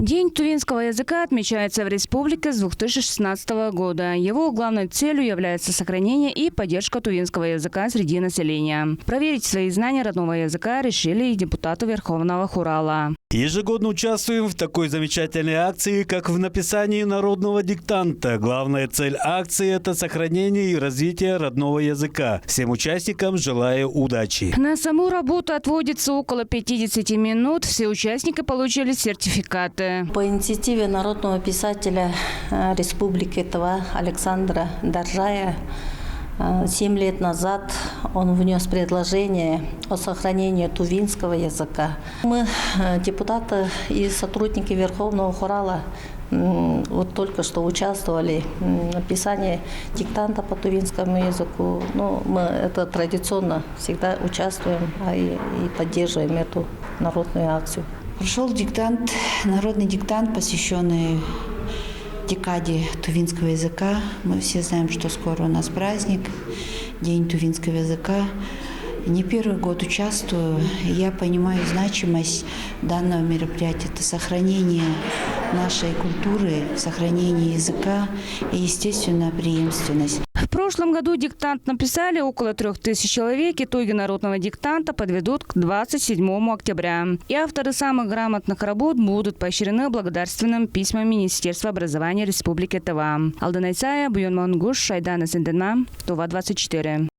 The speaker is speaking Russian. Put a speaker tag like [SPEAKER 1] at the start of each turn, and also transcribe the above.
[SPEAKER 1] День тувинского языка отмечается в республике с 2016 года. Его главной целью является сохранение и поддержка тувинского языка среди населения. Проверить свои знания родного языка решили и депутаты Верховного Хурала.
[SPEAKER 2] Ежегодно участвуем в такой замечательной акции, как в написании народного диктанта. Главная цель акции – это сохранение и развитие родного языка. Всем участникам желаю удачи.
[SPEAKER 1] На саму работу отводится около 50 минут. Все участники получили сертификаты.
[SPEAKER 3] По инициативе народного писателя Республики Тыва Александра Даржая 7 лет назад он внес предложение о сохранении тувинского языка. Мы, депутаты и сотрудники Верховного Хурала, вот только что участвовали в написании диктанта по тувинскому языку. Мы это традиционно всегда участвуем и поддерживаем эту народную акцию.
[SPEAKER 4] Прошел диктант, народный диктант, посвященный декаде тувинского языка. Мы все знаем, что скоро у нас праздник, День тувинского языка. Не первый год участвую, и я понимаю значимость данного мероприятия. Это сохранение нашей культуры, сохранение языка и, естественно, преемственность.
[SPEAKER 1] В прошлом году диктант написали около 3000 человек. Итоги народного диктанта подведут к 27 октября. И авторы самых грамотных работ будут поощрены благодарственным письмом Министерства образования Республики Тыва. Алтынай Сая, Буян Мангуш, Шайдана Сенденма, Тува 24.